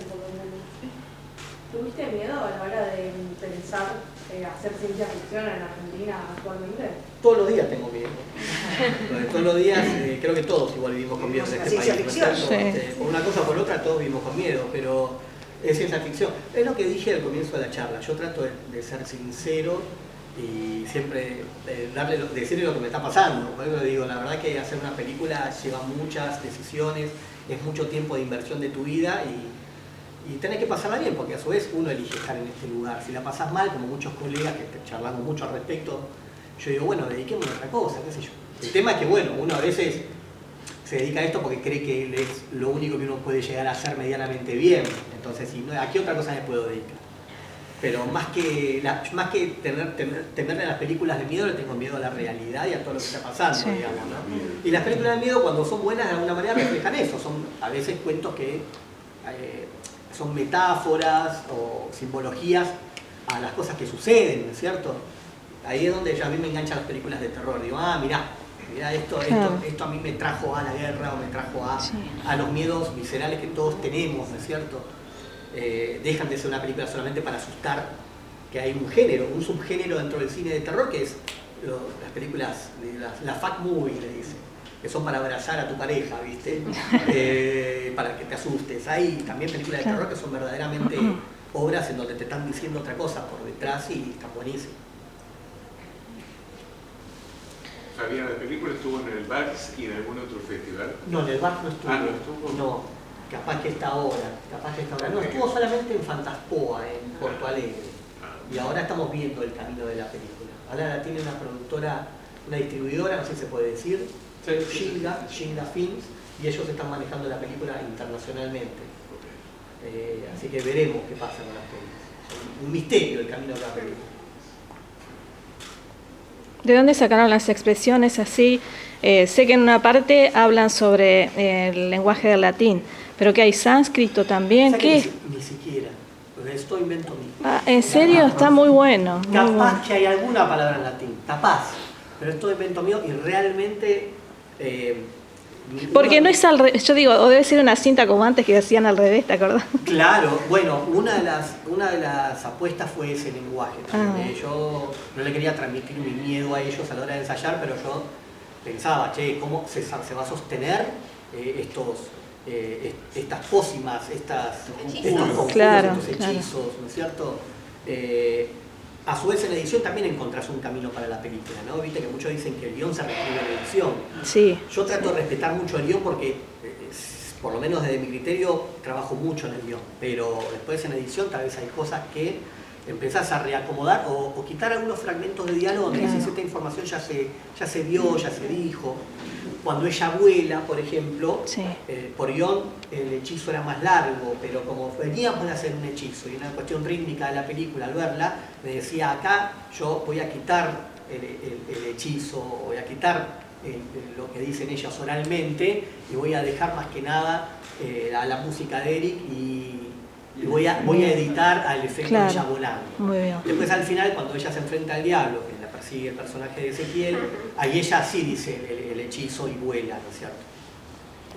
por lo menos. ¿Tuviste miedo a la hora de pensar hacer ciencia ficción en Argentina actualmente? Todos los días tengo miedo. Todos los días, creo que todos igual vivimos con miedo en este país. Ficción. Por una cosa o por otra todos vivimos con miedo, pero es ciencia ficción. Es lo que dije al comienzo de la charla. Yo trato de ser sincero y siempre decirle lo que me está pasando. Por eso digo, la verdad que hacer una película lleva muchas decisiones, es mucho tiempo de inversión de tu vida y tenés que pasarla bien, porque a su vez uno elige estar en este lugar. Si la pasás mal, como muchos colegas que charlamos mucho al respecto, yo digo, bueno, dediquemos a otra cosa, qué sé yo. El tema es que, bueno, uno a veces se dedica a esto porque cree que es lo único que uno puede llegar a hacer medianamente bien. Entonces, ¿a qué otra cosa me puedo dedicar? Pero más que temerle a las películas de miedo, le tengo miedo a la realidad y a todo lo que está pasando, digamos, ¿no? Y las películas de miedo, cuando son buenas, de alguna manera reflejan eso. Son a veces cuentos que son metáforas o simbologías a las cosas que suceden, ¿no es cierto? Ahí es donde ya a mí me enganchan las películas de terror. Digo, mirá, esto a mí me trajo a la guerra o me trajo a los miedos viscerales que todos tenemos, ¿no es cierto? Dejan de ser una película solamente para asustar, que hay un género, un subgénero dentro del cine de terror que es las películas, la fuck movie, le dicen, que son para abrazar a tu pareja, ¿viste? Para que te asustes. Hay también películas de terror que son verdaderamente obras en donde te están diciendo otra cosa por detrás y están buenísimas. Fabián, ¿la película estuvo en el VAX y en algún otro festival? No, en el VAX no estuvo. ¿No estuvo? No, capaz que está ahora. No, estuvo solamente en Fantaspoa, en Porto Alegre. Y ahora estamos viendo el camino de la película. Ahora la tiene una productora, una distribuidora, no sé si se puede decir, Shinga Films, y ellos están manejando la película internacionalmente. Así que veremos qué pasa con las películas. Un misterio el camino de la película. ¿De dónde sacaron las expresiones así? Sé que en una parte hablan sobre el lenguaje del latín, pero que hay sánscrito también. ¿Qué? Ni siquiera, porque esto invento mío. ¿En serio? Está muy bueno. Capaz que hay alguna palabra en latín, capaz, pero esto es invento mío y realmente... Porque no es al revés, yo digo, o debe ser una cinta como antes que hacían al revés, ¿te acordás? Claro, bueno, una de las apuestas fue ese lenguaje también. Yo no le quería transmitir mi miedo a ellos a la hora de ensayar, pero yo pensaba, ¿cómo se va a sostener estas pócimas, estos conjuros, estos hechizos, ¿no es cierto? A su vez en la edición también encontrás un camino para la película, ¿no? Viste que muchos dicen que el guión se reescribe en la edición. Sí. Yo trato de respetar mucho el guión porque, por lo menos desde mi criterio, trabajo mucho en el guión. Pero después en la edición tal vez hay cosas que empezás a reacomodar o quitar algunos fragmentos de diálogo donde dices esta información ya se vio, ya se dijo. Cuando ella vuela, por ejemplo, por guión el hechizo era más largo, pero como veníamos de hacer un hechizo y una cuestión rítmica de la película al verla, me decía acá yo voy a quitar el hechizo, voy a quitar lo que dicen ellas oralmente y voy a dejar más que nada a la música de Eric y voy a editar al efecto de ella volando. Muy bien. Después al final, cuando ella se enfrenta al diablo, que la persigue el personaje de Ezequiel, ahí ella sí dice el hechizo y vuela, ¿no es cierto?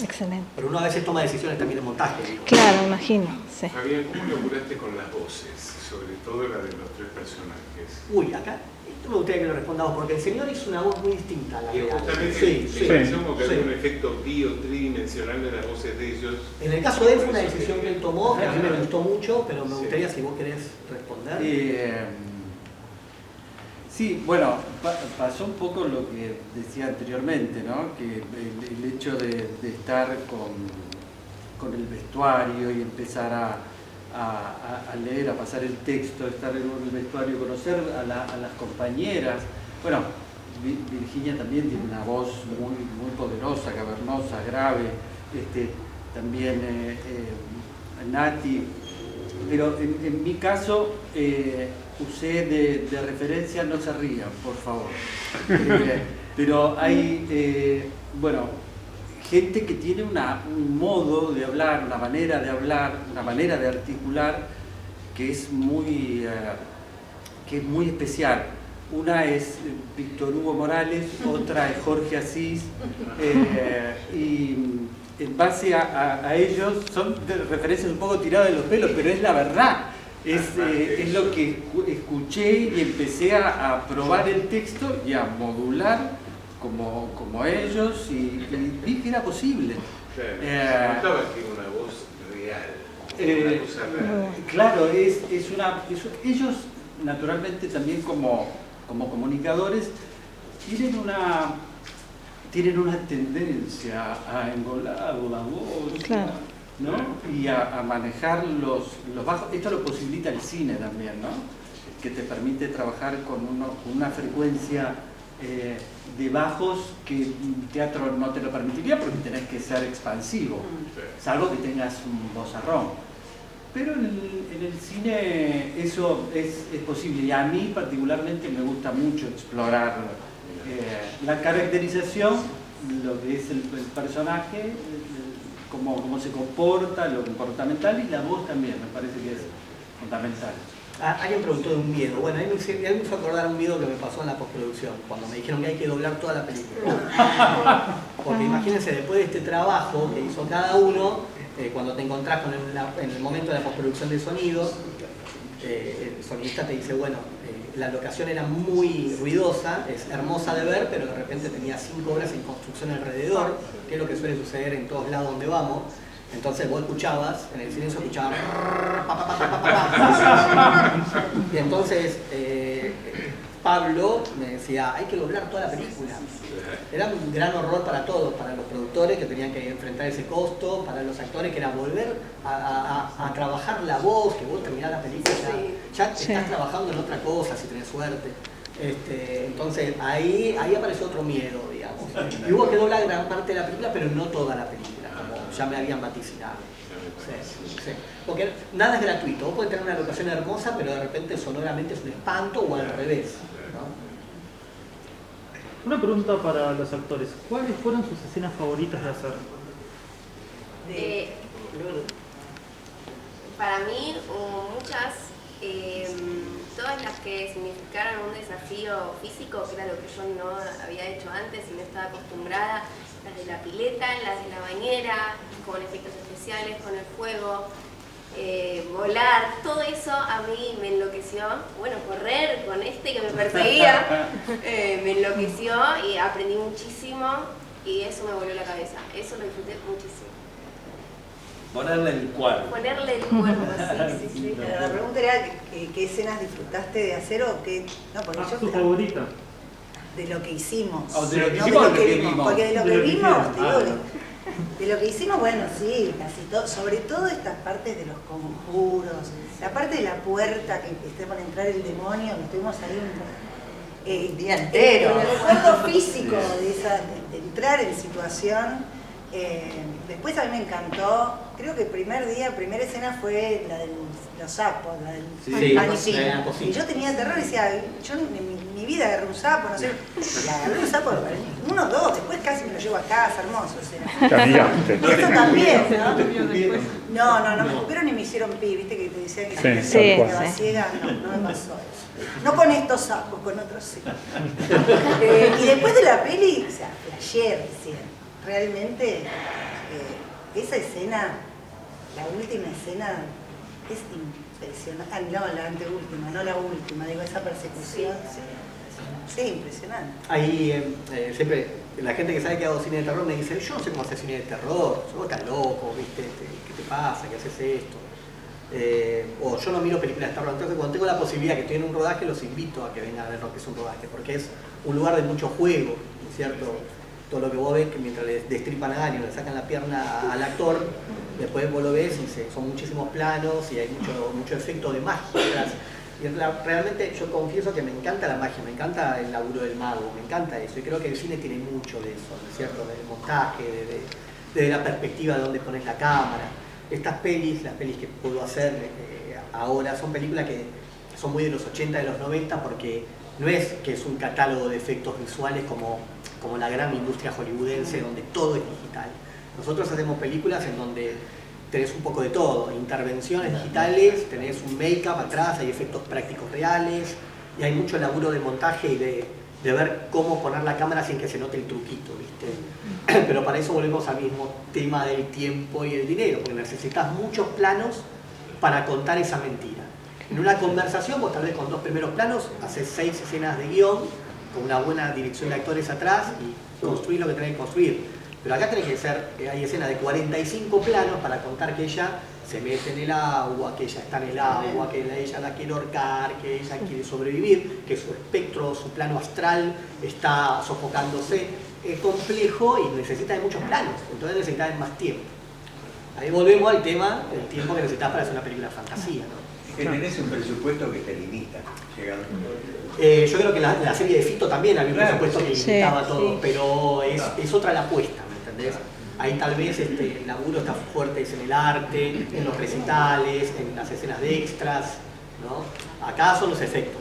Excelente. Pero uno a veces toma decisiones también en montaje. Digo. Claro, imagino. Sí. Fabián, ¿cómo laburaste con las voces? Sobre todo la de los tres personajes. Acá esto me gustaría que lo respondamos, porque el señor hizo una voz muy distinta a la real. Justamente pensamos que había un efecto tridimensional de las voces de ellos. En el caso de él fue una decisión que él tomó, que a mí me gustó mucho, pero me gustaría si vos querés responder. Sí, bueno, pasó un poco lo que decía anteriormente, ¿no? Que el hecho de estar con el vestuario y empezar a leer, a pasar el texto, estar en el vestuario, conocer a las compañeras. Bueno, Virginia también tiene una voz muy poderosa, cavernosa, grave, también Nati, pero en mi caso usé de referencia, no se rían, por favor, pero hay, gente que tiene un modo de hablar, una manera de hablar, una manera de articular que es muy especial. Una es Víctor Hugo Morales, otra es Jorge Asís, y en base a ellos, son referencias un poco tiradas de los pelos, pero es la verdad. Es lo que escuché y empecé a probar el texto y a modular como ellos y vi que era posible. Claro, notaba que era una voz real, una cosa real. Claro, ellos naturalmente también como comunicadores tienen una tendencia a engolar la voz, Claro. ¿no? Y a manejar los bajos. Esto lo posibilita el cine también, ¿no? Que te permite trabajar con una frecuencia de bajos que el teatro no te lo permitiría porque tenés que ser expansivo, salvo que tengas un vozarrón. Pero en el cine eso es posible, y a mí particularmente me gusta mucho explorar la caracterización, lo que es el personaje, cómo se comporta, lo comportamental, y la voz también, me parece que es fundamental. Alguien preguntó de un miedo. Bueno, a mí me hizo acordar un miedo que me pasó en la postproducción, cuando me dijeron que hay que doblar toda la película. Porque imagínense, después de este trabajo que hizo cada uno, cuando te encontrás en el momento de la postproducción de sonido, el sonidista te dice, bueno, la locación era muy ruidosa, es hermosa de ver, pero de repente tenía 5 horas en construcción alrededor, que es lo que suele suceder en todos lados donde vamos. Entonces vos escuchabas, en el silencio escuchabas y entonces Pablo me decía, hay que doblar toda la película. Era un gran horror para todos, para los productores que tenían que enfrentar ese costo, para los actores que era volver a trabajar la voz, que vos terminás la película, ya estás trabajando en otra cosa si tenés suerte. Entonces ahí apareció otro miedo, digamos. Y hubo que doblar gran parte de la película, pero no toda la película, como ya me habían vaticinado. Sí. Porque nada es gratuito. Vos podés tener una locación hermosa, pero de repente sonoramente es un espanto, o al revés, ¿no? Una pregunta para los actores. ¿Cuáles fueron sus escenas favoritas de hacer? Para mí hubo muchas, todas las que significaron un desafío físico, que era lo que yo no había hecho antes y no estaba acostumbrada. Las de la pileta, las de la bañera, con efectos especiales, con el fuego, volar, todo eso a mí me enloqueció. Bueno, correr con que me perseguía, me enloqueció y aprendí muchísimo y eso me volvió la cabeza. Eso lo disfruté muchísimo. Ponerle el cuerpo. Ponerle el cuerpo, sí. Pero la pregunta era ¿qué escenas disfrutaste de hacer o qué? No, porque yo ¿Tu favorita? de lo que hicimos. De lo que no hicimos, de lo que vimos. Porque de lo que vimos, te digo, no. de lo que hicimos, bueno, sí, casi todo, sobre todo estas partes de los conjuros, la parte de la puerta que esté por entrar el demonio, que estuvimos ahí un día entero. El recuerdo físico de entrar en situación. Después a mí me encantó, creo que el primer escena fue la de los sapos, la del panicino. Y yo tenía terror y decía, yo en mi vida agarré un sapo, no sé, y agarré un sapo, 1 o 2, después casi me lo llevo a casa, hermoso. O sea. Eso también, ¿no? No me escupieron ni me hicieron pi, viste que te decían que estaba ciega, no me pasó eso. No con estos sapos, con otros sí. Y después de la peli, o sea, flashé recién. Realmente esa escena, la última escena es impresionante. No, la anteúltima, no la última, digo, esa persecución. Sí, impresionante. Ahí siempre la gente que sabe que hago cine de terror me dice, yo no sé cómo hacer cine de terror, vos estás loco, ¿viste? ¿Qué te pasa? ¿Qué haces esto? O yo no miro películas de terror. Entonces cuando tengo la posibilidad que estoy en un rodaje, los invito a que vengan a ver lo que es un rodaje, porque es un lugar de mucho juego, ¿no es cierto? Todo lo que vos ves, que mientras le destripan a alguien, le sacan la pierna al actor, después vos lo ves y son muchísimos planos y hay mucho efecto de magia atrás. Y realmente yo confieso que me encanta la magia, me encanta el laburo del mago, me encanta eso. Y creo que el cine tiene mucho de eso, ¿no es cierto? Del montaje, de la perspectiva de dónde pones la cámara. Estas pelis, las pelis que puedo hacer ahora, son películas que son muy de los 80, de los 90, porque no es que es un catálogo de efectos visuales como la gran industria hollywoodense donde todo es digital. Nosotros hacemos películas en donde tenés un poco de todo, intervenciones digitales, tenés un make-up atrás, hay efectos prácticos reales y hay mucho laburo de montaje de ver cómo poner la cámara sin que se note el truquito, ¿viste? Pero para eso volvemos al mismo tema del tiempo y el dinero, porque necesitas muchos planos para contar esa mentira. En una conversación, vos tal vez con 2 primeros planos, haces 6 escenas de guión, con una buena dirección de actores atrás y construís lo que tenés que construir. Pero acá tenés que ser, hay escenas de 45 planos para contar que ella se mete en el agua, que ella está en el agua, que ella la quiere ahorcar, que ella quiere sobrevivir, que su espectro, su plano astral está sofocándose. Es complejo y necesita de muchos planos, entonces necesita de más tiempo. Ahí volvemos al tema del tiempo que necesitas para hacer una película de fantasía, ¿no? Que tenés un presupuesto que te limita. Yo creo que la serie de Fito también había un presupuesto que limitaba todo, pero es otra la apuesta, ¿me entendés? Ahí tal vez el laburo está fuerte en el arte, en los recitales, en las escenas de extras, ¿no? Acá son los efectos.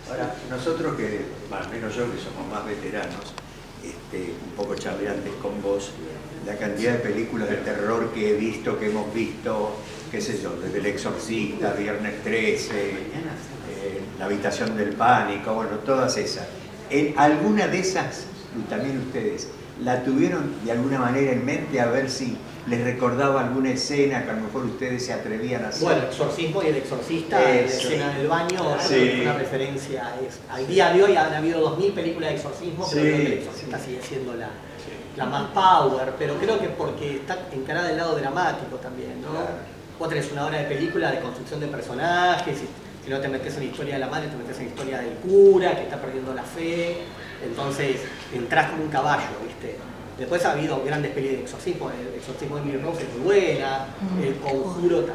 Ahora, nosotros que, al menos yo que somos más veteranos, un poco charleantes con vos, la cantidad de películas de terror que he visto, que hemos visto, qué sé yo, desde El Exorcista, Viernes 13, La Habitación del Pánico, bueno, todas esas. En alguna de esas, y también ustedes, ¿la tuvieron de alguna manera en mente a ver si les recordaba alguna escena que a lo mejor ustedes se atrevían a hacer? Bueno, Exorcismo y El Exorcista, la escena del baño, sí. Una referencia. Al día de hoy han habido 2000 películas de exorcismo, pero creo que El Exorcista sigue siendo la más power, pero creo que porque está encarada del lado dramático también, ¿no? Claro. Vos tenés una hora de película de construcción de personajes, si no te metes en la historia de la madre, te metes en la historia del cura que está perdiendo la fe, entonces entrás como un caballo, ¿viste? Después ha habido grandes películas de exorcismo, El Exorcismo de Emily Rose es muy buena, El Conjuro,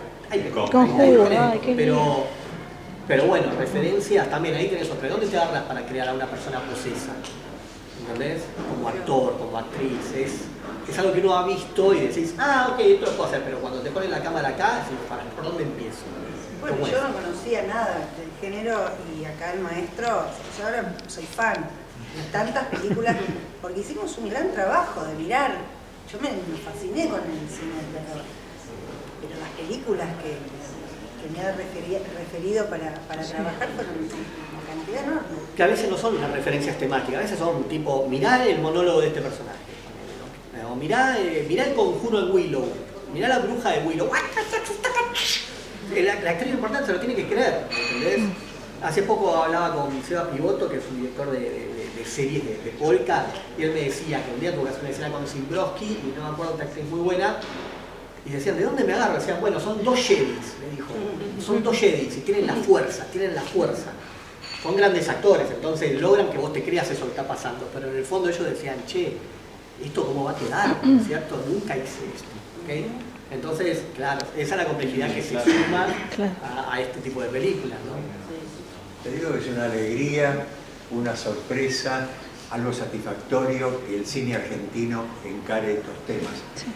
pero bueno, referencias también, ahí tenés otra. ¿Dónde te agarras para crear a una persona posesa? ¿Entendés? Como actor, como actriz, es algo que uno ha visto y decís, ok, esto lo puedo hacer, pero cuando te ponen la cámara acá, decís, ¿por dónde empiezo? Bueno, yo no conocía nada del género y acá el maestro, yo ahora soy fan de tantas películas, porque hicimos un gran trabajo de mirar. Yo me fasciné con el cine de terror, pero las películas que me ha referido para trabajar fueron una cantidad enorme. Que a veces no son las referencias temáticas, a veces son tipo, mirá el monólogo de este personaje, o mirá el conjuro de Willow, mirá la bruja de Willow. La actriz importante se lo tiene que creer, ¿entendés? Hace poco hablaba con Seba Pivoto, que es un director de series de Polka, y él me decía que un día tuvo que hacer una escena con Zimbrowski, y no me acuerdo, una actriz muy buena, y decían, ¿de dónde me agarro? Decían, bueno, son 2 Jedis, me dijo, son 2 Jedis y tienen la fuerza, Son grandes actores, entonces logran que vos te creas eso que está pasando, pero en el fondo ellos decían, che, ¿esto cómo va a quedar? ¿Cierto? Nunca hice esto, ¿ok? Entonces, claro, esa es la complejidad que se suma a este tipo de películas, ¿no? Te digo que es una alegría, una sorpresa, algo satisfactorio que el cine argentino encare estos temas.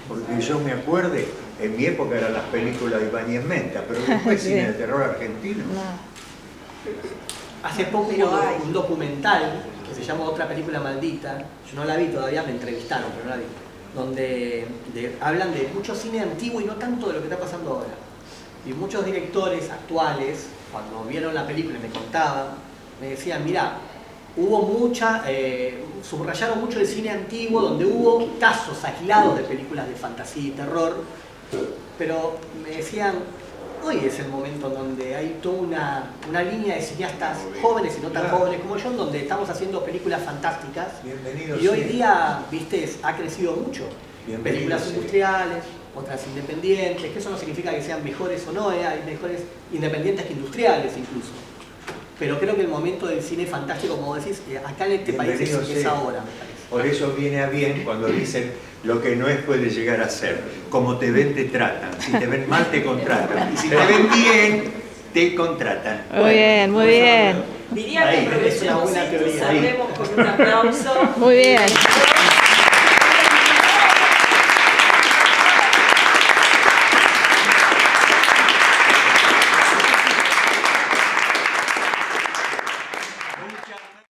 Porque yo me acuerde, en mi época eran las películas de Ibáñez Menta, pero después cine de terror argentino. Hace poco hubo un documental que se llama Otra película maldita, yo no la vi todavía, me entrevistaron, pero no la vi, donde hablan de mucho cine antiguo y no tanto de lo que está pasando ahora. Y muchos directores actuales, cuando vieron la película y me contaban, me decían, mirá, subrayaron mucho el cine antiguo, donde hubo casos aislados de películas de fantasía y terror, pero me decían, hoy es el momento donde hay toda una línea de cineastas jóvenes y no tan jóvenes como yo, donde estamos haciendo películas fantásticas. Bienvenidos. Y hoy día, viste, ha crecido mucho. Películas industriales, otras independientes, que eso no significa que sean mejores o no, hay mejores independientes que industriales incluso. Pero creo que el momento del cine fantástico, como decís, acá en este país es ahora, me parece. Por eso viene a bien cuando dicen lo que no es puede llegar a ser. Como te ven, te tratan. Si te ven mal, te contratan. Y si te ven bien, te contratan. Muy bien, muy bien. Diría que aprovechemos y salvemos con un aplauso. Muy bien.